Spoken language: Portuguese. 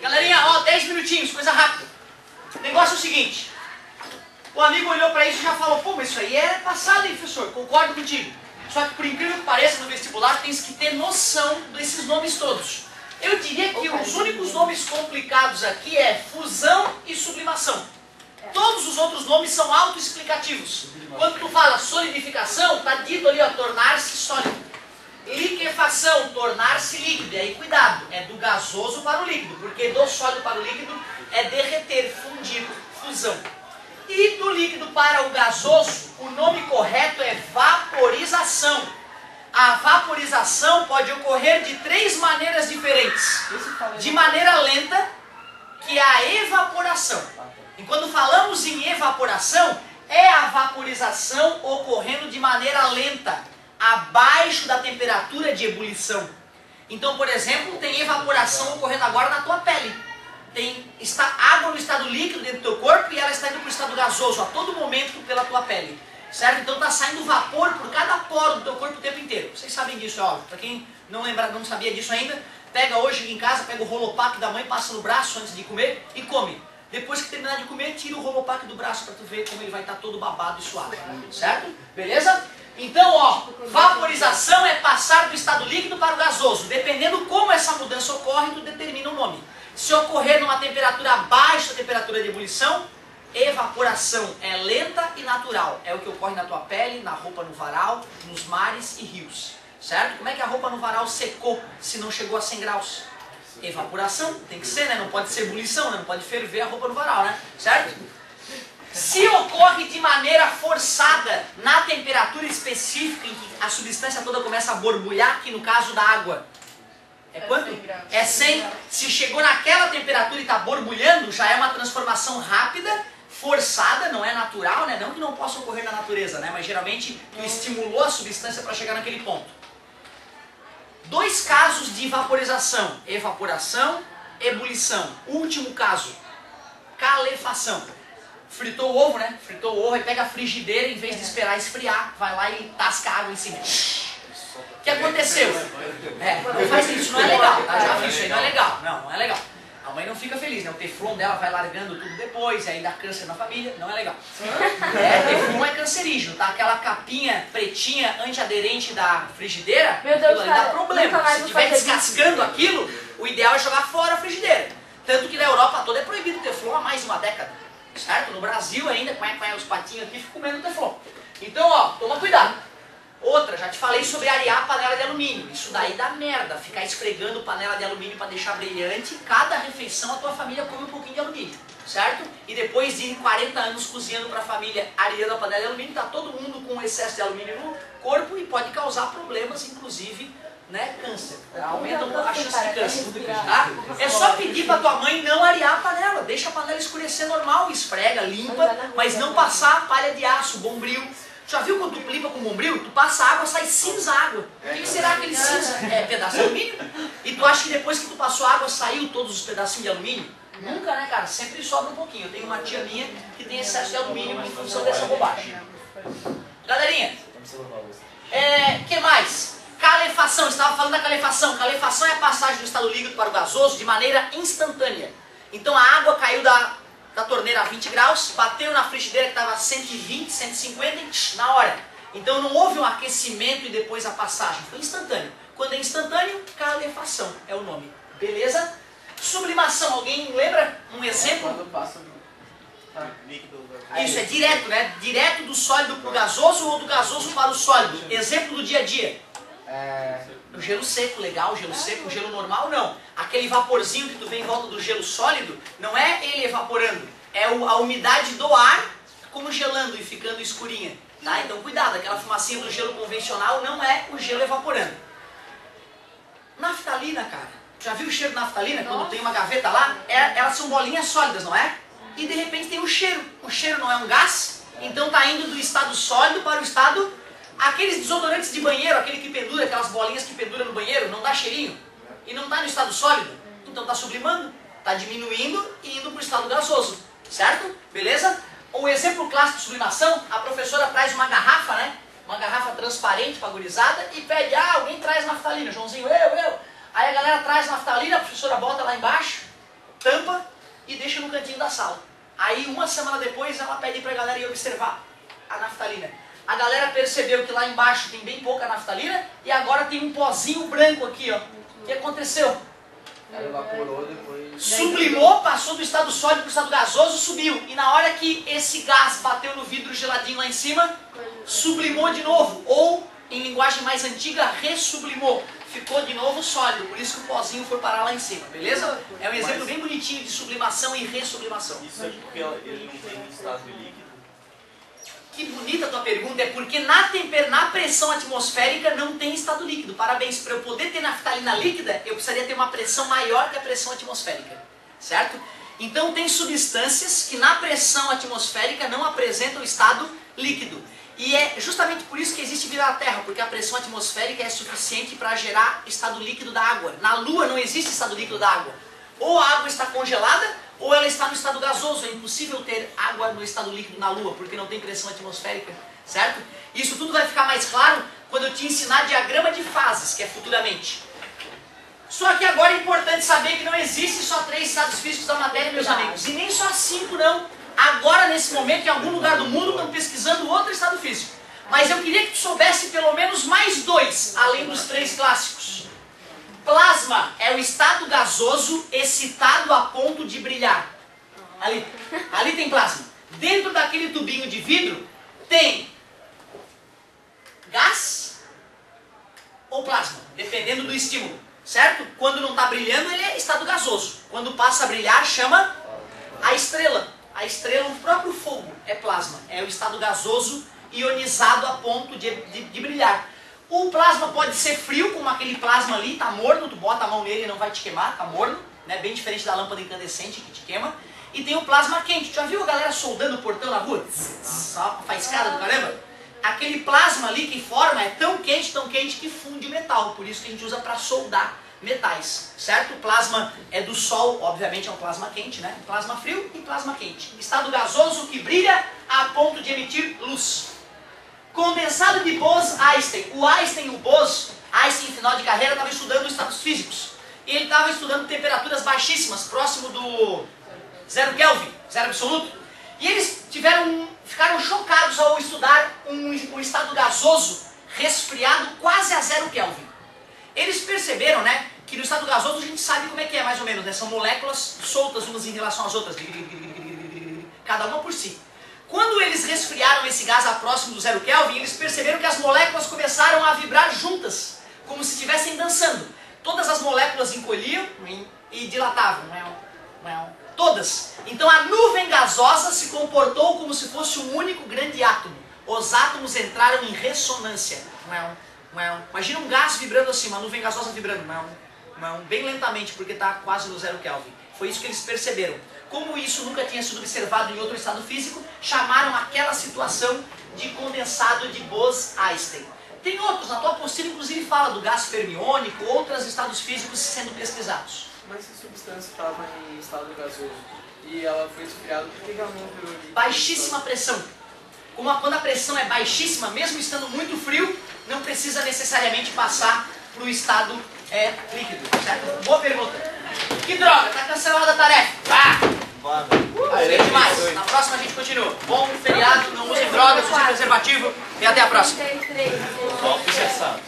Galerinha, ó, 10 minutinhos, coisa rápida. O negócio é o seguinte. O amigo olhou pra isso e já falou, pô, mas isso aí é passado, hein, professor? Concordo contigo. Só que por incrível que pareça, no vestibular tens que ter noção desses nomes todos. Eu diria que os únicos nomes complicados aqui é fusão e sublimação. Todos os outros nomes são autoexplicativos. Quando tu fala solidificação, tá dito ali, ó, tornar-se sólido. Liquefação, tornar-se líquido. E aí, cuidado, é do gasoso para o líquido, porque do sólido para o líquido é derreter, fundir, fusão. E do líquido para o gasoso, o nome correto é vaporização. A vaporização pode ocorrer de 3 maneiras diferentes. De maneira lenta, que é a evaporação. E quando falamos em evaporação, é a vaporização ocorrendo de maneira lenta, abaixo da temperatura de ebulição. Então, por exemplo, tem evaporação ocorrendo agora na tua pele. Está água no estado líquido dentro do teu corpo e ela está indo para o estado gasoso a todo momento pela tua pele. Certo? Então está saindo vapor por cada poro do teu corpo o tempo inteiro. Vocês sabem disso, é óbvio. Para quem não lembra, não sabia disso ainda, pega hoje em casa, pega o rolopac da mãe, passa no braço antes de comer e come. Depois que terminar de comer, tira o rolopac do braço para tu ver como ele vai estar todo babado e suave. Certo? Beleza? Então, ó, vaporização é passar do estado líquido para o gasoso. Dependendo como essa mudança ocorre, tu determina o nome. Se ocorrer numa temperatura abaixo da temperatura de ebulição, evaporação é lenta e natural. É o que ocorre na tua pele, na roupa no varal, nos mares e rios. Certo? Como é que a roupa no varal secou se não chegou a 100 graus? Evaporação, tem que ser, né? Não pode ser ebulição, né? Não pode ferver a roupa no varal, né? Certo? Se ocorre de maneira forçada, na temperatura específica em que a substância toda começa a borbulhar, que no caso da água, é quanto? É 100. Se chegou naquela temperatura e está borbulhando, já é uma transformação rápida, forçada, não é natural, né? Não que não possa ocorrer na natureza, né? Mas geralmente tu estimulou a substância para chegar naquele ponto. 2 casos de vaporização: evaporação, ebulição. Último caso, calefação. Fritou o ovo, né? Fritou o ovo e pega a frigideira, em vez de esperar esfriar, vai lá e tasca água em cima. O que aconteceu? Não faz isso, não é legal, tá? Já vi isso aí, não é legal. Não é legal. A mãe não fica feliz, né? O teflon dela vai largando tudo depois, e aí dá câncer na família, não é legal. Teflon é cancerígeno, tá? Aquela capinha pretinha antiaderente da frigideira, meu Deus, dá problema. Se estiver descascando aquilo, o ideal é jogar fora a frigideira. Tanto que na Europa toda é proibido o teflon há mais de uma década. Certo? No Brasil ainda, os patinhos aqui ficam comendo teflon. Então, ó, toma cuidado. Outra, já te falei sobre arear a panela de alumínio. Isso daí dá merda, ficar esfregando panela de alumínio para deixar brilhante. Cada refeição a tua família come um pouquinho de alumínio, certo? E depois de 40 anos cozinhando para a família areando a panela de alumínio, tá todo mundo com excesso de alumínio no corpo e pode causar problemas, inclusive, né, câncer. Aumenta a chance de câncer, tá? É só pedir para tua mãe não arear a panela. Deixa a panela escurecer normal, esfrega, limpa, mas não passar palha de aço, bombril. Já viu quando tu limpa com bombril? Tu passa água, sai cinza água. O que será aquele cinza? É pedaço de alumínio? E tu acha que depois que tu passou água, saiu todos os pedacinhos de alumínio? Nunca, né, cara? Sempre sobra um pouquinho. Eu tenho uma tia minha que tem excesso de alumínio em função dessa bobagem. Galerinha, que mais? Calefação, estava falando da calefação. Calefação é a passagem do estado líquido para o gasoso de maneira instantânea. Então a água caiu da torneira a 20 graus, bateu na frigideira que estava a 120, 150 e na hora. Então não houve um aquecimento e depois a passagem, foi instantâneo. Quando é instantâneo, calefação é o nome. Beleza? Sublimação, alguém lembra um exemplo? Quando passa líquido. Isso, é direto, né? Direto do sólido para o gasoso ou do gasoso para o sólido. Exemplo do dia a dia. O gelo seco, legal, gelo seco, gelo normal não. Aquele vaporzinho que tu vê em volta do gelo sólido, não é ele evaporando, é a umidade do ar congelando e ficando escurinha. Tá? Então cuidado, aquela fumacinha do gelo convencional não é o gelo evaporando. Naftalina, cara. Já viu o cheiro de naftalina? Quando tem uma gaveta lá, elas são bolinhas sólidas, não é? E de repente tem o cheiro. O cheiro não é um gás, então tá indo do estado sólido para o estado... Aqueles desodorantes de banheiro, aquele que pendura, aquelas bolinhas que pendura no banheiro, não dá cheirinho? E não está no estado sólido? Então está sublimando, está diminuindo e indo para o estado gasoso. certo? Beleza? O exemplo clássico de sublimação, a professora traz uma garrafa, né? Uma garrafa transparente para a gurizada e pede, alguém traz naftalina. Joãozinho, eu. Aí a galera traz naftalina, a professora bota lá embaixo, tampa e deixa no cantinho da sala. Aí uma semana depois ela pede para a galera ir observar a naftalina. A galera percebeu que lá embaixo tem bem pouca naftalina e agora tem um pozinho branco aqui, ó. O que aconteceu? Ela evaporou depois. Sublimou, passou do estado sólido para o estado gasoso, subiu. E na hora que esse gás bateu no vidro geladinho lá em cima, sublimou de novo. Ou, em linguagem mais antiga, ressublimou. Ficou de novo sólido. Por isso que o pozinho foi parar lá em cima, beleza? É um exemplo bem bonitinho de sublimação e ressublimação. Isso é porque ele não tem estado líquido. Que bonita a tua pergunta, é porque na pressão atmosférica não tem estado líquido. Parabéns, para eu poder ter naftalina líquida, eu precisaria ter uma pressão maior que a pressão atmosférica, certo? Então tem substâncias que na pressão atmosférica não apresentam estado líquido. E é justamente por isso que existe vida na Terra, porque a pressão atmosférica é suficiente para gerar estado líquido da água. Na Lua não existe estado líquido da água. Ou a água está congelada, ou ela está no estado gasoso. É impossível ter água no estado líquido na Lua, porque não tem pressão atmosférica, certo? Isso tudo vai ficar mais claro quando eu te ensinar diagrama de fases, que é futuramente. Só que agora é importante saber que não existe só 3 estados físicos da matéria, meus amigos. E nem só 5, não. Agora, nesse momento, em algum lugar do mundo, estão pesquisando outro estado físico. Mas eu queria que tu soubesse pelo menos mais 2, além dos 3 clássicos. Plasma é o estado gasoso excitado a ponto de brilhar. Ali tem plasma. Dentro daquele tubinho de vidro tem gás ou plasma, dependendo do estímulo, certo? Quando não está brilhando, ele é estado gasoso. Quando passa a brilhar, chama a estrela. A estrela, o próprio fogo, é plasma. É o estado gasoso ionizado a ponto de brilhar. O plasma pode ser frio, como aquele plasma ali, tá morno, tu bota a mão nele e não vai te queimar, tá morno, né? Bem diferente da lâmpada incandescente que te queima. E tem o plasma quente. Tu já viu a galera soldando o portão na rua? Só uma faiscada do caramba? Aquele plasma ali que forma é tão quente que funde o metal. Por isso que a gente usa para soldar metais, certo? O plasma é do Sol, obviamente é um plasma quente, né? Plasma frio e plasma quente. Estado gasoso que brilha a ponto de emitir luz. Condensado de Bose-Einstein. O Einstein, o Bose, Einstein, em final de carreira, estava estudando estados físicos. E ele estava estudando temperaturas baixíssimas, próximo do 0 Kelvin, zero absoluto. E eles ficaram chocados ao estudar um estado gasoso resfriado quase a 0 Kelvin. Eles perceberam, né, que no estado gasoso a gente sabe como é que é, mais ou menos, né? São moléculas soltas umas em relação às outras, cada uma por si. Quando eles resfriaram esse gás a próximo do 0 Kelvin, eles perceberam que as moléculas começaram a vibrar juntas, como se estivessem dançando. Todas as moléculas encolhiam e dilatavam. Todas. Então a nuvem gasosa se comportou como se fosse um único grande átomo. Os átomos entraram em ressonância. Imagina um gás vibrando assim, uma nuvem gasosa vibrando. Bem lentamente, porque está quase no 0 Kelvin. Foi isso que eles perceberam. Como isso nunca tinha sido observado em outro estado físico, chamaram aquela situação de condensado de Bose-Einstein. Tem outros, na tua apostila inclusive fala do gás fermiônico, outros estados físicos sendo pesquisados. Mas se a substância estava em estado gasoso e ela foi esfriada, por que ela não virou líquido? Baixíssima pressão. Quando a pressão é baixíssima, mesmo estando muito frio, não precisa necessariamente passar para o estado líquido, certo? Boa pergunta. Que droga, tá cancelada a tarefa. Gostei demais. Na próxima a gente continua. Bom feriado, não usem drogas, usem preservativo e até a próxima. Só processado.